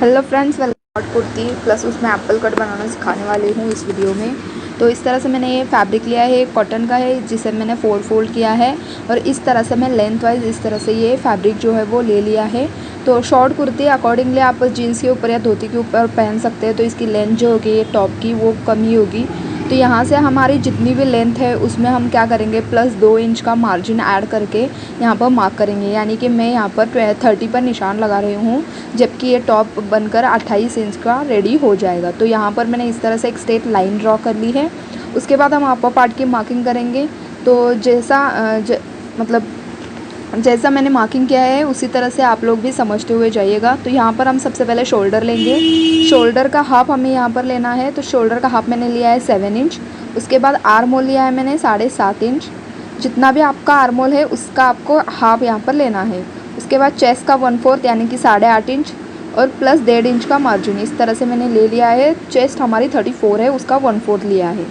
Hello friends, welcome. Short kurti plus उसमें Apple cut बनाना सिखाने वाली हूँ इस वीडियो में। तो इस तरह से मैंने ये फैब्रिक लिया है, कॉटन का है, जिसे मैंने फोल्ड किया है और इस तरह से मैं लेंथ वाइज इस तरह से ये फैब्रिक जो है वो ले लिया है। तो शॉर्ट कुर्ती अकॉर्डिंगली आप जीन्स के ऊपर या धोती के ऊपर पहन सकते हैं। तो इसकी लेंथ जो होगी ये टॉप की वो कम ही होगी। तो यहाँ से हमारी जितनी भी लेंथ है उसमें हम क्या करेंगे, प्लस 2 इंच का मार्जिन ऐड करके यहाँ पर मार्क करेंगे। यानी कि मैं यहाँ पर 30 पर निशान लगा रही हूँ, जबकि ये टॉप बनकर 28 इंच का रेडी हो जाएगा। तो यहाँ पर मैंने इस तरह से एक स्ट्रेट लाइन ड्रॉ कर ली है। उसके बाद हम अपर पार्ट की मार्किंग करेंगे। तो जैसा मैंने मार्किंग किया है उसी तरह से आप लोग भी समझते हुए जाइएगा। तो यहाँ पर हम सबसे पहले शोल्डर लेंगे। शोल्डर का हाफ हमें यहाँ पर लेना है। तो शोल्डर का हाफ मैंने लिया है 7 इंच। उसके बाद आर्म होल लिया है मैंने 7.5 इंच। जितना भी आपका आर्म होल है उसका आपको हाफ यहाँ पर लेना है। उसके बाद चेस्ट का 1/4 यानी कि 8.5 इंच और प्लस 1.5 इंच का मार्जिन इस तरह से मैंने ले लिया है। चेस्ट हमारी 34 है, उसका 1/4 लिया है।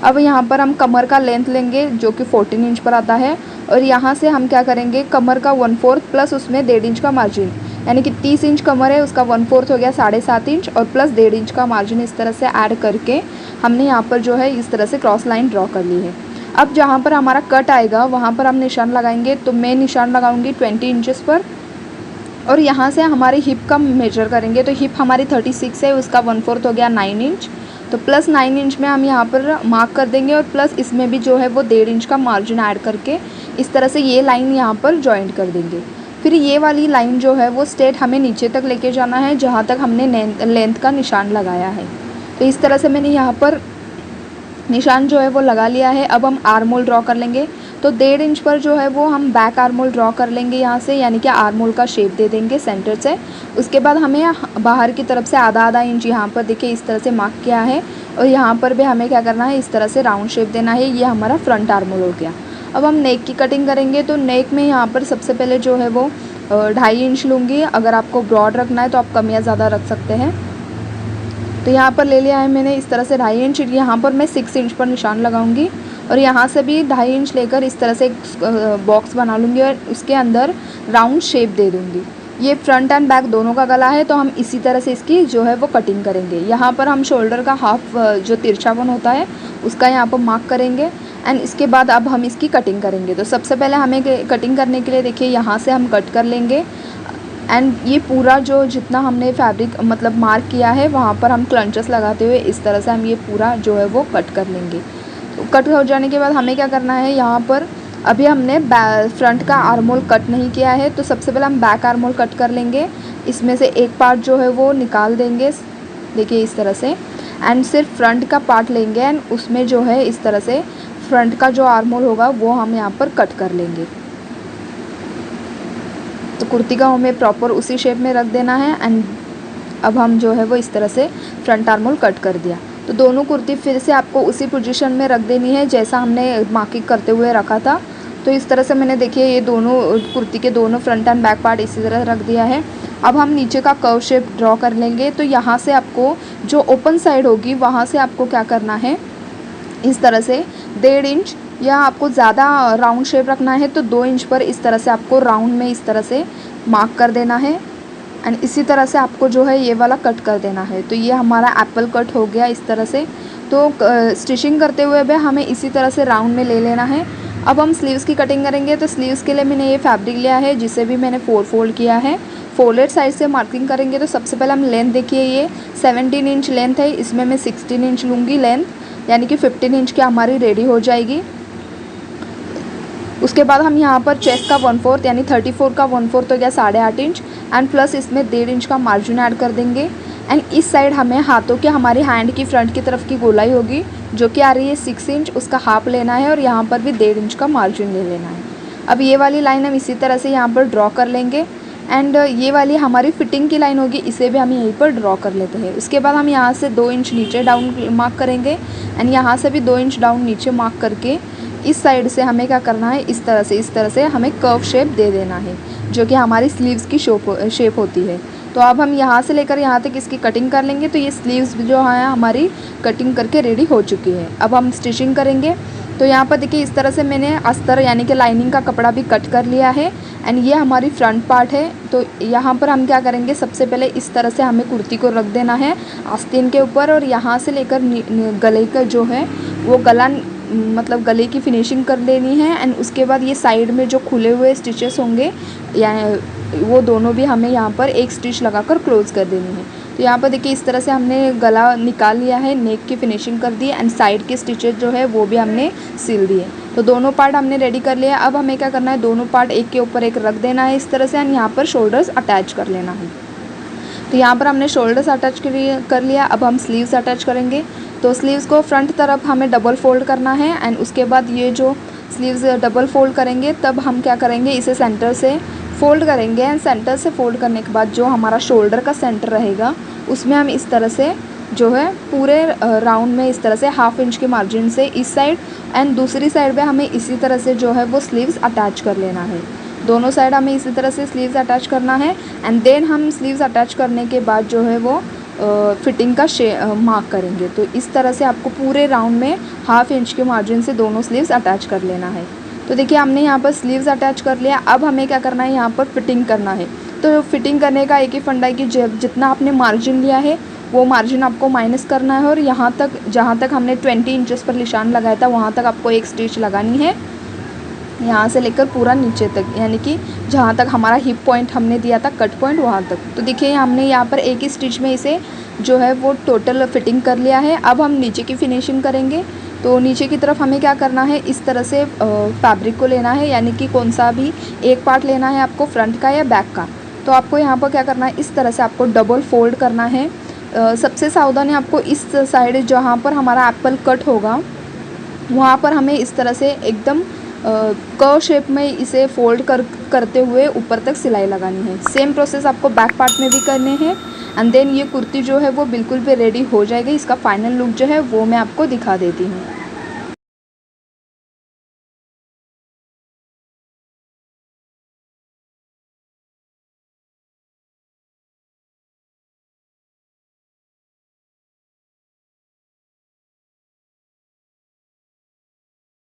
अब यहाँ पर हम कमर का लेंथ लेंगे जो कि 14 इंच पर आता है और यहाँ से हम क्या करेंगे, कमर का 1/4 प्लस उसमें 1.5 इंच का मार्जिन, यानी कि 30 इंच कमर है, उसका 1/4 हो गया 7.5 इंच और प्लस 1.5 इंच का मार्जिन इस तरह से ऐड करके हमने यहाँ पर जो है इस तरह से क्रॉस लाइन ड्रॉ कर ली है। अब जहाँ पर हमारा कट आएगा वहाँ पर हम निशान लगाएंगे। तो मैं निशान लगाऊंगी 20 इंचेस पर और यहाँ से हमारी हिप का मेजर करेंगे। तो हिप हमारी 36 है, उसका 1/4 हो गया 9 इंच। तो प्लस 9 इंच में हम यहाँ पर मार्क कर देंगे और प्लस इसमें भी जो है वो 1.5 इंच का मार्जिन ऐड करके इस तरह से ये लाइन यहाँ पर जॉइंट कर देंगे। फिर ये वाली लाइन जो है वो स्ट्रेट हमें नीचे तक लेके जाना है जहाँ तक हमने लेंथ का निशान लगाया है। तो इस तरह से मैंने यहाँ पर निशान जो है वो लगा लिया है। अब हम आर्म होल ड्रॉ कर लेंगे। तो 1.5 इंच पर जो है वो हम बैक आर्म होल ड्रॉ कर लेंगे यहाँ से, यानी कि आर्म होल का शेप दे देंगे सेंटर से। उसके बाद हमें बाहर की तरफ से आधा इंच यहाँ पर देखिए इस तरह से मार्क किया है और यहाँ पर भी हमें क्या करना है, इस तरह से राउंड शेप देना है। ये हमारा फ्रंट आर्म होल हो गया। अब हम नेक की कटिंग करेंगे। तो नेक में यहाँ पर सबसे पहले जो है वो 2.5 इंच लूँगी। अगर आपको ब्रॉड रखना है तो आप कम या ज़्यादा रख सकते हैं। तो यहाँ पर ले लिया है मैंने इस तरह से 2.5 इंच। यहाँ पर मैं 6 इंच पर निशान लगाऊंगी और यहाँ से भी 2.5 इंच लेकर इस तरह से एक बॉक्स बना लूँगी और उसके अंदर राउंड शेप दे दूँगी। ये फ्रंट एंड बैक दोनों का गला है तो हम इसी तरह से इसकी जो है वो कटिंग करेंगे। यहाँ पर हम शोल्डर का हाफ जो तिरछापन होता है उसका यहाँ पर मार्क करेंगे एंड इसके बाद अब हम इसकी कटिंग करेंगे। तो सबसे पहले हमें कटिंग करने के लिए देखिए यहाँ से हम कट कर लेंगे एंड ये पूरा जो जितना हमने फैब्रिक मार्क किया है वहाँ पर हम क्लंचेस लगाते हुए इस तरह से हम ये पूरा जो है वो कट कर लेंगे। तो कट हो जाने के बाद हमें क्या करना है, यहाँ पर अभी हमने फ्रंट का आर्म होल कट नहीं किया है तो सबसे पहले हम बैक आर्म होल कट कर लेंगे। इसमें से एक पार्ट जो है वो निकाल देंगे देखिए इस तरह से एंड सिर्फ फ्रंट का पार्ट लेंगे एंड उसमें जो है इस तरह से फ्रंट का जो आर्म होल होगा वो हम यहाँ पर कट कर लेंगे। तो कुर्ती का हमें प्रॉपर उसी शेप में रख देना है एंड अब हम जो है वो इस तरह से फ्रंट आर्म होल कट कर दिया। तो दोनों कुर्ती फिर से आपको उसी पोजीशन में रख देनी है जैसा हमने मार्किंग करते हुए रखा था। तो इस तरह से मैंने देखिए ये दोनों कुर्ती के दोनों फ्रंट एंड बैक पार्ट इसी तरह रख दिया है। अब हम नीचे का कर्व शेप ड्रॉ कर लेंगे। तो यहाँ से आपको जो ओपन साइड होगी वहाँ से आपको क्या करना है, इस तरह से 1.5 इंच या आपको ज़्यादा राउंड शेप रखना है तो 2 इंच पर इस तरह से आपको राउंड में इस तरह से मार्क कर देना है एंड इसी तरह से आपको जो है ये वाला कट कर देना है। तो ये हमारा एप्पल कट हो गया इस तरह से। तो स्टिचिंग करते हुए भी हमें इसी तरह से राउंड में ले लेना है। अब हम स्लीव्स की कटिंग करेंगे। तो स्लीव्स के लिए मैंने ये फैब्रिक लिया है जिसे भी मैंने 4 फोल्ड किया है। फोल्डेड साइड से मार्किंग करेंगे। तो सबसे पहले हम लेंथ देखिए ये 17 इंच लेंथ है, इसमें मैं 16 इंच लूँगी लेंथ, यानी कि 15 इंच की हमारी रेडी हो जाएगी। उसके बाद हम यहाँ पर चेस्ट का 1/4 यानी 34 का 1/4 हो गया 8.5 इंच एंड प्लस इसमें 1.5 इंच का मार्जिन ऐड कर देंगे एंड इस साइड हमें हाथों के हमारी हैंड की फ्रंट की तरफ की गोलाई होगी जो कि आ रही है 6 इंच, उसका हाफ लेना है और यहाँ पर भी 1.5 इंच का मार्जिन ले लेना है। अब ये वाली लाइन हम इसी तरह से यहाँ पर ड्रॉ कर लेंगे एंड ये वाली हमारी फिटिंग की लाइन होगी, इसे भी हम यहीं पर ड्रॉ कर लेते हैं। उसके बाद हम यहाँ से 2 इंच नीचे डाउन मार्क करेंगे एंड यहाँ से भी 2 इंच डाउन नीचे मार्क करके इस साइड से हमें क्या करना है, इस तरह से हमें कर्व शेप दे देना है जो कि हमारी स्लीव्स की शेप होती है। तो अब हम यहाँ से लेकर यहाँ तक इसकी कटिंग कर लेंगे। तो ये स्लीव्स जो है हमारी कटिंग करके रेडी हो चुकी है। अब हम स्टिचिंग करेंगे। तो यहाँ पर देखिए इस तरह से मैंने अस्तर यानी कि लाइनिंग का कपड़ा भी कट कर लिया है। एंड ये हमारी फ्रंट पार्ट है। तो यहाँ पर हम क्या करेंगे, सबसे पहले इस तरह से हमें कुर्ती को रख देना है आस्तीन के ऊपर, और यहाँ से लेकर गले का जो है वो गला मतलब गले की फिनिशिंग कर लेनी है। एंड उसके बाद ये साइड में जो खुले हुए स्टिचेस होंगे या वो दोनों भी हमें यहाँ पर एक स्टिच लगाकर क्लोज़ कर देनी है। तो यहाँ पर देखिए इस तरह से हमने गला निकाल लिया है, नेक की फिनिशिंग कर दी एंड साइड के स्टिचेस जो है वो भी हमने सिल दिए। तो दोनों पार्ट हमने रेडी कर लिया। अब हमें क्या करना है, दोनों पार्ट एक के ऊपर एक रख देना है इस तरह से, एंड यहाँ पर शोल्डर्स अटैच कर लेना है। तो यहाँ पर हमने शोल्डर्स अटैच कर लिया। अब हम स्लीव्स अटैच करेंगे। तो स्लीव्स को फ्रंट तरफ हमें डबल फोल्ड करना है एंड उसके बाद ये जो स्लीव्स डबल फोल्ड करेंगे तब हम क्या करेंगे, इसे सेंटर से फोल्ड करेंगे। एंड सेंटर से फोल्ड करने के बाद जो हमारा शोल्डर का सेंटर रहेगा उसमें हम इस तरह से जो है पूरे राउंड में इस तरह से 1/2 इंच के मार्जिन से इस साइड एंड दूसरी साइड पे हमें इसी तरह से जो है वो स्लीव्स अटैच कर लेना है। दोनों साइड हमें इसी तरह से स्लीव्स अटैच करना है। एंड देन हम स्लीव्स अटैच करने के बाद जो है वो फिटिंग का मार्क करेंगे। तो इस तरह से आपको पूरे राउंड में 1/2 इंच के मार्जिन से दोनों स्लीव्स अटैच कर लेना है। तो देखिए हमने यहाँ पर स्लीव्स अटैच कर लिया। अब हमें क्या करना है, यहाँ पर फिटिंग करना है। तो फिटिंग करने का एक ही फंडा है कि जितना आपने मार्जिन लिया है वो मार्जिन आपको माइनस करना है, और यहाँ तक जहाँ तक हमने 20 इंचेस पर निशान लगाया था वहाँ तक आपको एक स्टिच लगानी है, यहाँ से लेकर पूरा नीचे तक, यानी कि जहाँ तक हमारा हिप पॉइंट हमने दिया था कट पॉइंट वहाँ तक। तो देखिए हमने यहाँ पर एक ही स्टिच में इसे जो है वो टोटल फिटिंग कर लिया है। अब हम नीचे की फिनिशिंग करेंगे। तो नीचे की तरफ हमें क्या करना है, इस तरह से फैब्रिक को लेना है, यानी कि कौन सा भी एक पार्ट लेना है आपको, फ्रंट का या बैक का। तो आपको यहाँ पर क्या करना है, इस तरह से आपको डबल फोल्ड करना है। सबसे सावधानी आपको इस साइड जहाँ पर हमारा एप्पल कट होगा वहाँ पर हमें इस तरह से एकदम कर्व शेप में इसे फोल्ड करते हुए ऊपर तक सिलाई लगानी है। सेम प्रोसेस आपको बैक पार्ट में भी करने हैं। एंड देन ये कुर्ती जो है वो बिल्कुल भी रेडी हो जाएगी। इसका फाइनल लुक जो है वो मैं आपको दिखा देती हूँ।